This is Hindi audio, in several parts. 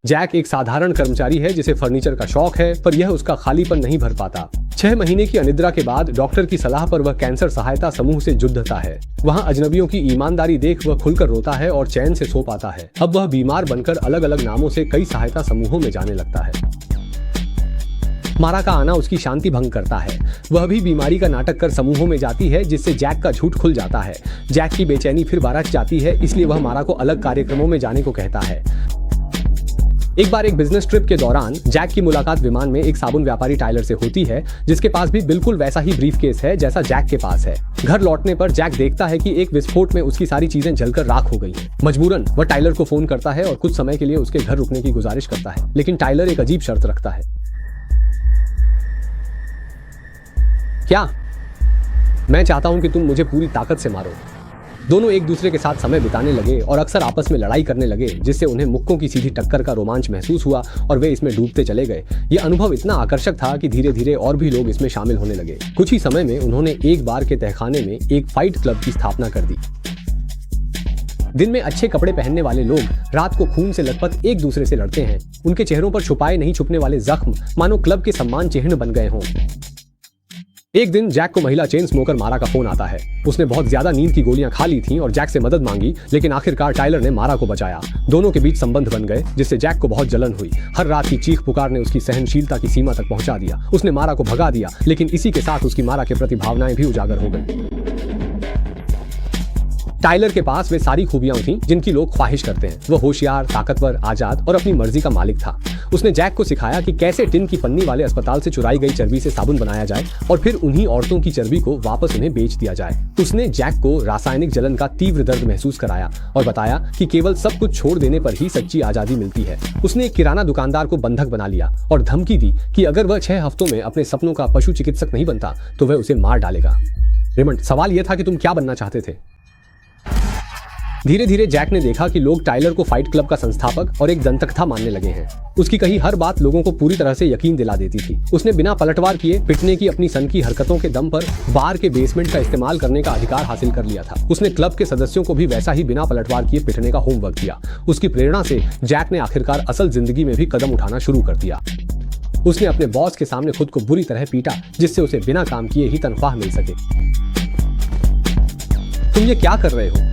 जैक एक साधारण कर्मचारी है जिसे फर्नीचर का शौक है, पर यह उसका खालीपन नहीं भर पाता। 6 महीने की अनिद्रा के बाद डॉक्टर की सलाह पर वह कैंसर सहायता समूह से जुड़ता है। वहाँ अजनबियों की ईमानदारी देख वह खुलकर रोता है और चैन से सो पाता है। अब वह बीमार बनकर अलग अलग नामों से कई सहायता समूहों में जाने लगता है। मारा का आना उसकी शांति भंग करता है। वह भी बीमारी का नाटक कर समूहों में जाती है, जिससे जैक का झूठ खुल जाता है। जैक की बेचैनी फिर बारात जाती है, इसलिए वह मारा को अलग कार्यक्रमों में जाने को कहता है। एक बार एक बिजनेस ट्रिप के दौरान जैक की मुलाकात विमान में एक साबुन व्यापारी टाइलर से होती है, जिसके पास भी बिल्कुल वैसा ही ब्रीफकेस है जैसा जैक के पास है। घर लौटने पर जैक देखता है कि एक विस्फोट में उसकी सारी चीजें जलकर राख हो गई हैं। मजबूरन वह टाइलर को फोन करता है और कुछ समय के लिए उसके घर रुकने की गुजारिश करता है, लेकिन टाइलर एक अजीब शर्त रखता है। क्या? मैं चाहता हूं कि तुम मुझे पूरी ताकत से मारो। दोनों एक दूसरे के साथ समय बिताने लगे और अक्सर आपस में लड़ाई करने लगे, जिससे उन्हें मुक्कों की सीधी टक्कर का रोमांच महसूस हुआ और वे इसमें डूबते चले गए। यह अनुभव इतना आकर्षक था कि धीरे धीरे और भी लोग इसमें शामिल होने लगे। कुछ ही समय में उन्होंने एक बार के तहखाने में एक फाइट क्लब की स्थापना कर दी। दिन में अच्छे कपड़े पहनने वाले लोग रात को खून से लथपथ एक दूसरे से लड़ते हैं। उनके चेहरों पर छुपाए नहीं छुपने वाले जख्म मानो क्लब के सम्मान चिन्ह बन गए हों। एक दिन जैक को महिला चेन स्मोकर मारा का फोन आता है। उसने बहुत ज्यादा नींद की गोलियां खा ली थीं और जैक से मदद मांगी, लेकिन आखिरकार टाइलर ने मारा को बचाया। दोनों के बीच संबंध बन गए, जिससे जैक को बहुत जलन हुई। हर रात की चीख पुकार ने उसकी सहनशीलता की सीमा तक पहुंचा दिया। उसने मारा को भगा दिया, लेकिन इसी के साथ उसकी मारा के प्रति भावनाएं भी उजागर हो गई। टाइलर के पास वे सारी खूबियां थीं जिनकी लोग ख्वाहिश करते हैं। वह होशियार, ताकतवर, आजाद और अपनी मर्जी का मालिक था। उसने जैक को सिखाया कि कैसे टिन की पन्नी वाले अस्पताल से चुराई गई चर्बी से साबुन बनाया जाए और फिर उन्हीं औरतों की चर्बी को वापस उन्हें बेच दिया जाए। उसने जैक को रासायनिक जलन का तीव्र दर्द महसूस कराया और बताया कि केवल सब कुछ छोड़ देने पर ही सच्ची आजादी मिलती है। उसने एक किराना दुकानदार को बंधक बना लिया और धमकी दी कि अगर वह 6 हफ्तों में अपने सपनों का पशु चिकित्सक नहीं बनता तो वह उसे मार डालेगा। रेमंड, सवाल यह था कि तुम क्या बनना चाहते थे? धीरे धीरे जैक ने देखा कि लोग टाइलर को फाइट क्लब का संस्थापक और एक दंतकथा मानने लगे हैं। उसकी कही हर बात लोगों को पूरी तरह से यकीन दिला देती थी। उसने बिना पलटवार किए पिटने की अपनी सनकी हरकतों के दम पर बार के बेसमेंट का इस्तेमाल करने का अधिकार हासिल कर लिया था। उसने क्लब के सदस्यों को भी वैसा ही बिना पलटवार किए पिटने का होमवर्क दिया। उसकी प्रेरणा से जैक ने आखिरकार असल जिंदगी में भी कदम उठाना शुरू कर दिया। उसने अपने बॉस के सामने खुद को बुरी तरह पीटा, जिससे उसे बिना काम किए ही तनख्वाह मिल सके। तुम ये क्या कर रहे हो?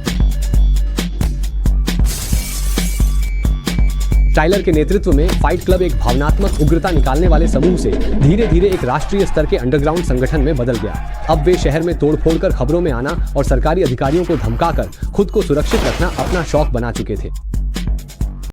टाइलर के नेतृत्व में फाइट क्लब एक भावनात्मक उग्रता निकालने वाले समूह से धीरे धीरे एक राष्ट्रीय स्तर के अंडरग्राउंड संगठन में बदल गया। अब वे शहर में तोड़फोड़ कर खबरों में आना और सरकारी अधिकारियों को धमकाकर खुद को सुरक्षित रखना अपना शौक बना चुके थे।